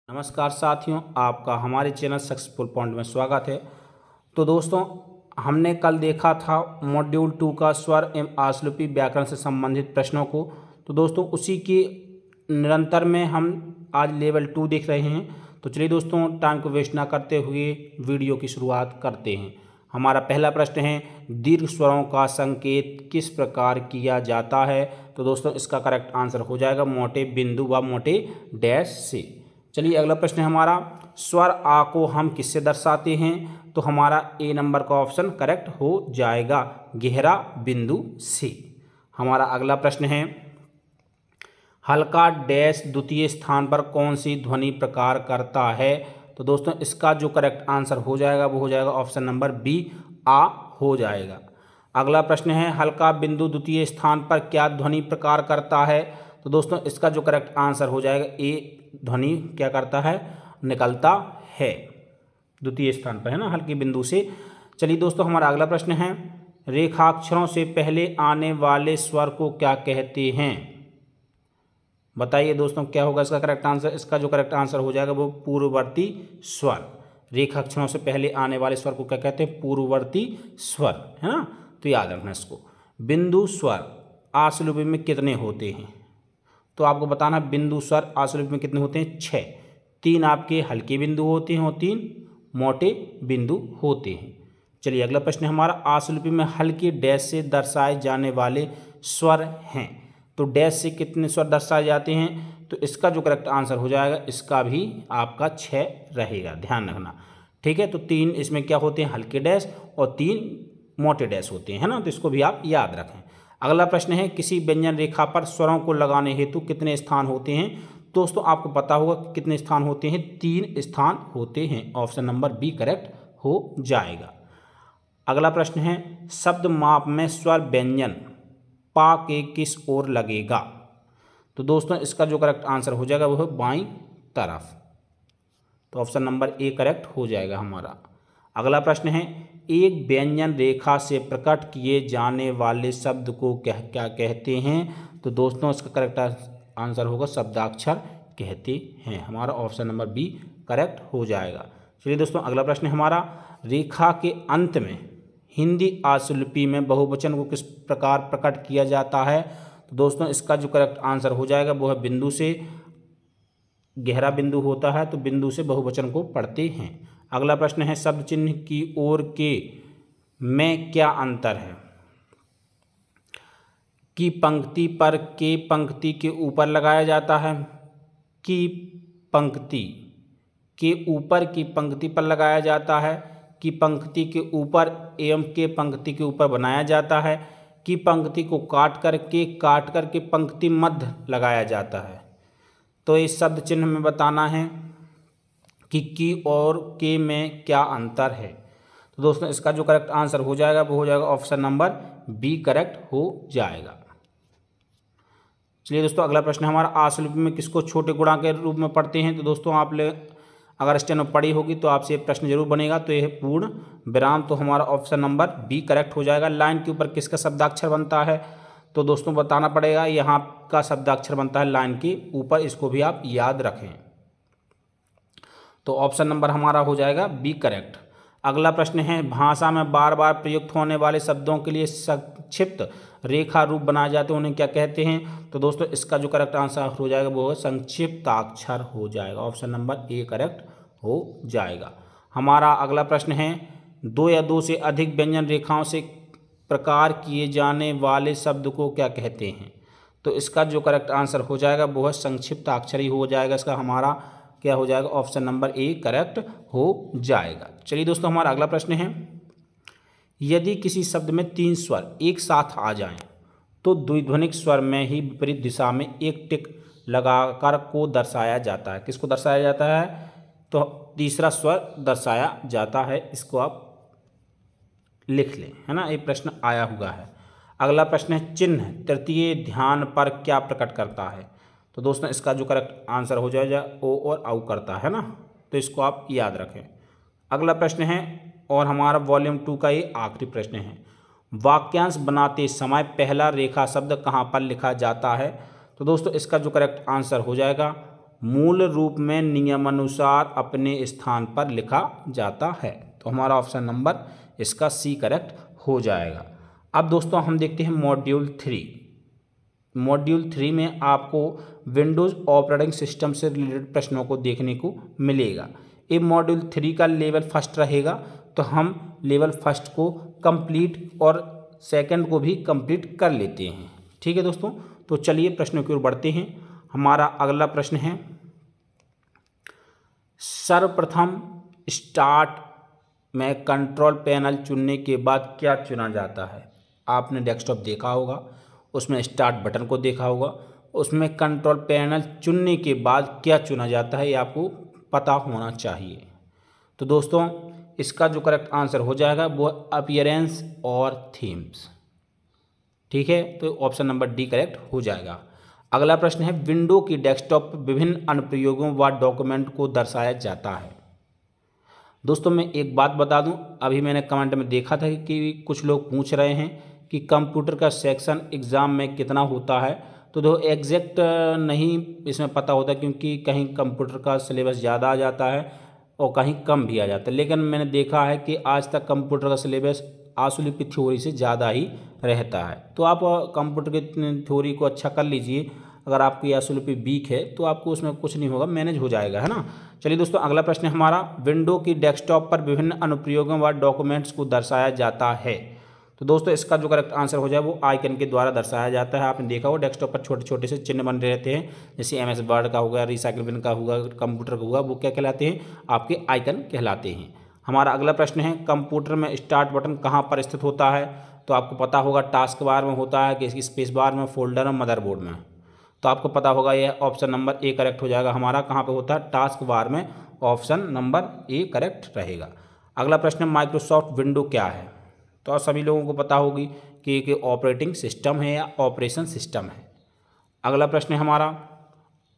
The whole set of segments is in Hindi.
नमस्कार साथियों, आपका हमारे चैनल सक्सेसफुल पॉइंट में स्वागत है। तो दोस्तों, हमने कल देखा था मॉड्यूल 2 का स्वर एवं आशुलिपि व्याकरण से संबंधित प्रश्नों को। तो दोस्तों, उसी के निरंतर में हम आज लेवल 2 देख रहे हैं। तो चलिए दोस्तों, टाइम को वेस्ट ना करते हुए वीडियो की शुरुआत करते हैं। हमारा पहला प्रश्न है, दीर्घ स्वरों का संकेत किस प्रकार किया जाता है। तो दोस्तों, इसका करेक्ट आंसर हो जाएगा मोटे बिंदु व मोटे डैश से। चलिए अगला प्रश्न है हमारा, स्वर आ को हम किससे दर्शाते हैं। तो हमारा ए नंबर का ऑप्शन करेक्ट हो जाएगा, गहरा बिंदु से। हमारा अगला प्रश्न है, हल्का डैश द्वितीय स्थान पर कौन सी ध्वनि प्रकार करता है। तो दोस्तों, इसका जो करेक्ट आंसर हो जाएगा वो हो जाएगा ऑप्शन नंबर बी, आ हो जाएगा। अगला प्रश्न है, हल्का बिंदु द्वितीय स्थान पर क्या ध्वनि प्रकार करता है। तो दोस्तों, इसका जो करेक्ट आंसर हो जाएगा ए, ध्वनि क्या करता है, निकलता है द्वितीय स्थान पर, है ना, हल्के बिंदु से। चलिए दोस्तों, हमारा अगला प्रश्न है, रेखाक्षरों से पहले आने वाले स्वर को क्या कहते हैं। बताइए दोस्तों, क्या होगा इसका करेक्ट आंसर। इसका जो करेक्ट आंसर हो जाएगा वो पूर्ववर्ती स्वर। रेखाक्षरों से पहले आने वाले स्वर को क्या कहते हैं, पूर्ववर्ती स्वर, है ना। तो याद रखना इसको। बिंदु स्वर आशुलिपि में कितने होते हैं। तो आपको बताना, बिंदु स्वर आशुलिपि में कितने होते हैं, 6। 3 आपके हल्के बिंदु होते हैं और 3 मोटे बिंदु होते हैं। चलिए अगला प्रश्न है हमारा, आशुलिपि में हल्के डैश से दर्शाए जाने वाले स्वर हैं। तो डैश से कितने स्वर दर्शाए जाते हैं। तो इसका जो करेक्ट आंसर हो जाएगा, इसका भी आपका 6 रहेगा, ध्यान रखना, ठीक है। तो 3 इसमें क्या होते हैं, हल्के डैश, और 3 मोटे डैश होते हैं, है ना। तो इसको भी आप याद रखें। अगला प्रश्न है, किसी व्यंजन रेखा पर स्वरों को लगाने हेतु कितने स्थान होते हैं। दोस्तों, आपको पता होगा कितने स्थान होते हैं, 3 स्थान होते हैं। ऑप्शन नंबर बी करेक्ट हो जाएगा। अगला प्रश्न है, शब्द माप में स्वर व्यंजन पा के किस ओर लगेगा। तो दोस्तों, इसका जो करेक्ट आंसर हो जाएगा वो है बाईं तरफ। तो ऑप्शन नंबर ए करेक्ट हो जाएगा हमारा। अगला प्रश्न है, एक व्यंजन रेखा से प्रकट किए जाने वाले शब्द को क्या कहते हैं। तो दोस्तों, इसका करेक्ट आंसर होगा शब्दाक्षर कहते हैं। हमारा ऑप्शन नंबर बी करेक्ट हो जाएगा। चलिए दोस्तों, अगला प्रश्न है हमारा, रेखा के अंत में हिंदी आशुलिपि में बहुवचन को किस प्रकार प्रकट किया जाता है। तो दोस्तों, इसका जो करेक्ट आंसर हो जाएगा वो है बिंदु से। गहरा बिंदु होता है तो बिंदु से बहुवचन को पढ़ते हैं। अगला प्रश्न है, शब्द चिन्ह की ओर के में क्या अंतर है। की पंक्ति पर के पंक्ति के ऊपर लगाया जाता है, की पंक्ति के ऊपर की पंक्ति पर लगाया जाता है, की पंक्ति के ऊपर एवं के पंक्ति के ऊपर बनाया जाता है, की पंक्ति को काट करके पंक्ति मध्य लगाया जाता है। तो इस शब्द चिन्ह में बताना है कि की और के में क्या अंतर है। तो दोस्तों, इसका जो करेक्ट आंसर हो जाएगा वो हो जाएगा ऑप्शन नंबर बी करेक्ट हो जाएगा। चलिए दोस्तों, अगला प्रश्न हमारा, आशुलिपि में किसको छोटे गुणा के रूप में पढ़ते हैं। तो दोस्तों, आप अगर स्टेनो पढ़ी होगी तो आपसे प्रश्न जरूर बनेगा। तो यह पूर्ण विराम। तो हमारा ऑप्शन नंबर बी करेक्ट हो जाएगा। लाइन के ऊपर किसका शब्दाक्षर बनता है। तो दोस्तों, बताना पड़ेगा, यहाँ का शब्दाक्षर बनता है लाइन के ऊपर, इसको भी आप याद रखें। तो ऑप्शन नंबर हमारा हो जाएगा बी करेक्ट। अगला प्रश्न है, भाषा में बार बार प्रयुक्त होने वाले शब्दों के लिए संक्षिप्त रेखा रूप बनाए जाते हैं, उन्हें क्या कहते हैं। तो दोस्तों, इसका जो करेक्ट आंसर हो जाएगा वो संक्षिप्ताक्षर हो जाएगा। ऑप्शन नंबर ए करेक्ट हो जाएगा। हमारा अगला प्रश्न है, 2 या 2 से अधिक व्यंजन रेखाओं से प्रकार किए जाने वाले शब्द को क्या कहते हैं। तो इसका जो करेक्ट आंसर हो जाएगा वो है संक्षिप्ताक्षर ही हो जाएगा। इसका हमारा क्या हो जाएगा, ऑप्शन नंबर ए करेक्ट हो जाएगा। चलिए दोस्तों, हमारा अगला प्रश्न है, यदि किसी शब्द में 3 स्वर एक साथ आ जाएं तो द्विध्वनिक स्वर में ही विपरीत दिशा में एक टिक लगाकर को दर्शाया जाता है। किसको दर्शाया जाता है। तो तीसरा स्वर दर्शाया जाता है। इसको आप लिख लें, है ना, ये प्रश्न आया हुआ है। अगला प्रश्न है, चिन्ह तृतीय ध्यान पर क्या प्रकट करता है। तो दोस्तों, इसका जो करेक्ट आंसर हो जाएगा ओ और आउ करता है ना। तो इसको आप याद रखें। अगला प्रश्न है, और हमारा वॉल्यूम 2 का ये आखिरी प्रश्न है, वाक्यांश बनाते समय पहला रेखा शब्द कहाँ पर लिखा जाता है। तो दोस्तों, इसका जो करेक्ट आंसर हो जाएगा मूल रूप में नियमानुसार अपने स्थान पर लिखा जाता है। तो हमारा ऑप्शन नंबर इसका सी करेक्ट हो जाएगा। अब दोस्तों हम देखते हैं मॉड्यूल 3। मॉड्यूल 3 में आपको विंडोज़ ऑपरेटिंग सिस्टम से रिलेटेड प्रश्नों को देखने को मिलेगा। ये मॉड्यूल 3 का लेवल फर्स्ट रहेगा, तो हम लेवल फर्स्ट को कंप्लीट और सेकंड को भी कंप्लीट कर लेते हैं। ठीक है दोस्तों, तो चलिए प्रश्नों की ओर बढ़ते हैं। हमारा अगला प्रश्न है, सर्वप्रथम स्टार्ट में कंट्रोल पैनल चुनने के बाद क्या चुना जाता है। आपने डेस्कटॉप देखा होगा, उसमें स्टार्ट बटन को देखा होगा, उसमें कंट्रोल पैनल चुनने के बाद क्या चुना जाता है ये आपको पता होना चाहिए। तो दोस्तों इसका जो करेक्ट आंसर हो जाएगा वो अपीयरेंस और थीम्स। ठीक है, तो ऑप्शन नंबर डी करेक्ट हो जाएगा। अगला प्रश्न है, विंडो की डेस्कटॉप पर विभिन्न अनुप्रयोगों व डॉक्यूमेंट को दर्शाया जाता है। दोस्तों मैं एक बात बता दूं, अभी मैंने कमेंट में देखा था कि कुछ लोग पूछ रहे हैं कि कंप्यूटर का सेक्शन एग्ज़ाम में कितना होता है। तो दो एग्जैक्ट नहीं इसमें पता होता, क्योंकि कहीं कंप्यूटर का सिलेबस ज़्यादा आ जाता है और कहीं कम भी आ जाता है। लेकिन मैंने देखा है कि आज तक कंप्यूटर का सिलेबस आशुलिपि थ्योरी से ज़्यादा ही रहता है। तो आप कंप्यूटर की थ्योरी को अच्छा कर लीजिए। अगर आपकी आशुलिपि वीक है तो आपको उसमें कुछ नहीं होगा, मैनेज हो जाएगा, है ना। चलिए दोस्तों अगला प्रश्न है हमारा, विंडो की डेस्कटॉप पर विभिन्न अनुप्रयोगों व डॉक्यूमेंट्स को दर्शाया जाता है। तो दोस्तों इसका जो करेक्ट आंसर हो जाए वो आइकन के द्वारा दर्शाया जाता है। आपने देखा हो डेस्कटॉप पर छोटे छोटे से चिन्ह बन रहते हैं, जैसे MS वर्ड का होगा, रिसाइकिल बिन का होगा, कंप्यूटर का होगा, वो क्या कहलाते हैं, आपके आइकन कहलाते हैं। हमारा अगला प्रश्न है, कंप्यूटर में स्टार्ट बटन कहाँ पर स्थित होता है। तो आपको पता होगा टास्क बार में होता है, कि स्पेस बार में, फोल्डर में, मदरबोर्ड में। तो आपको पता होगा यह ऑप्शन नंबर ए करेक्ट हो जाएगा हमारा। कहाँ पे होता है, टास्क बार में। ऑप्शन नंबर ए करेक्ट रहेगा। अगला प्रश्न, माइक्रोसॉफ्ट विंडो क्या है। तो आप सभी लोगों को पता होगी कि एक ऑपरेटिंग सिस्टम है या ऑपरेशन सिस्टम है। अगला प्रश्न है हमारा,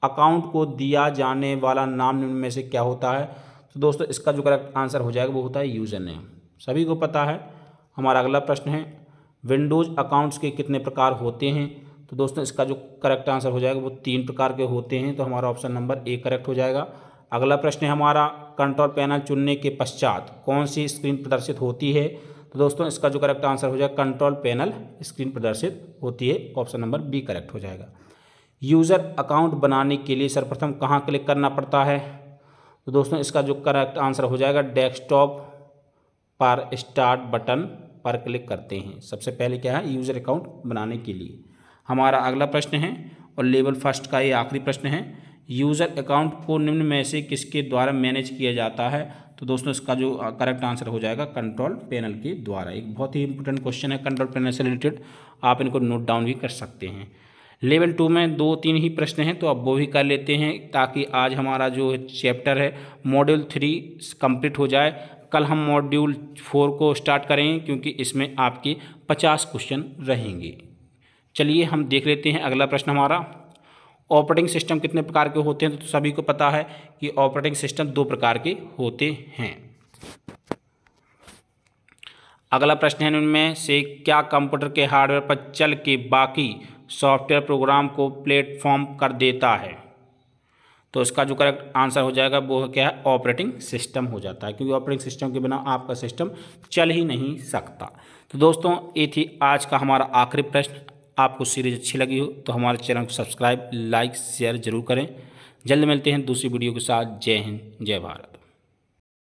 अकाउंट को दिया जाने वाला नाम निम्न में से क्या होता है। तो दोस्तों इसका जो करेक्ट आंसर हो जाएगा वो होता है यूज़र नेम, सभी को पता है। हमारा अगला प्रश्न है, विंडोज़ अकाउंट्स के कितने प्रकार होते हैं। तो दोस्तों इसका जो करेक्ट आंसर हो जाएगा वो 3 प्रकार के होते हैं। तो हमारा ऑप्शन नंबर ए करेक्ट हो जाएगा। अगला प्रश्न है हमारा, कंट्रोल पैनल चुनने के पश्चात कौन सी स्क्रीन प्रदर्शित होती है। तो दोस्तों इसका जो करेक्ट आंसर हो जाएगा, कंट्रोल पैनल स्क्रीन प्रदर्शित होती है। ऑप्शन नंबर बी करेक्ट हो जाएगा। यूज़र अकाउंट बनाने के लिए सर्वप्रथम कहाँ क्लिक करना पड़ता है। तो दोस्तों इसका जो करेक्ट आंसर हो जाएगा, डेस्कटॉप पर स्टार्ट बटन पर क्लिक करते हैं। सबसे पहले क्या है, यूज़र अकाउंट बनाने के लिए। हमारा अगला प्रश्न है और लेवल फर्स्ट का ये आखिरी प्रश्न है, यूज़र अकाउंट को निम्न में से किसके द्वारा मैनेज किया जाता है। तो दोस्तों इसका जो करेक्ट आंसर हो जाएगा, कंट्रोल पैनल के द्वारा। एक बहुत ही इंपॉर्टेंट क्वेश्चन है कंट्रोल पैनल से रिलेटेड, आप इनको नोट डाउन भी कर सकते हैं। लेवल 2 में 2-3 ही प्रश्न हैं, तो अब वो भी कर लेते हैं, ताकि आज हमारा जो चैप्टर है मॉड्यूल 3 कंप्लीट हो जाए। कल हम मॉड्यूल 4 को स्टार्ट करेंगे, क्योंकि इसमें आपके 50 क्वेश्चन रहेंगे। चलिए हम देख लेते हैं अगला प्रश्न हमारा, ऑपरेटिंग सिस्टम कितने प्रकार के होते हैं। तो सभी को पता है कि ऑपरेटिंग सिस्टम 2 प्रकार के होते हैं। अगला प्रश्न है, उनमें से क्या कंप्यूटर के हार्डवेयर पर चल के बाकी सॉफ्टवेयर प्रोग्राम को प्लेटफॉर्म कर देता है। तो इसका जो करेक्ट आंसर हो जाएगा वो क्या है, ऑपरेटिंग सिस्टम हो जाता है, क्योंकि ऑपरेटिंग सिस्टम के बिना आपका सिस्टम चल ही नहीं सकता। तो दोस्तों ये थी आज का हमारा आखिरी प्रश्न। आपको सीरीज अच्छी लगी हो तो हमारे चैनल को सब्सक्राइब, लाइक, शेयर जरूर करें। जल्द मिलते हैं दूसरी वीडियो के साथ। जय हिंद, जय भारत।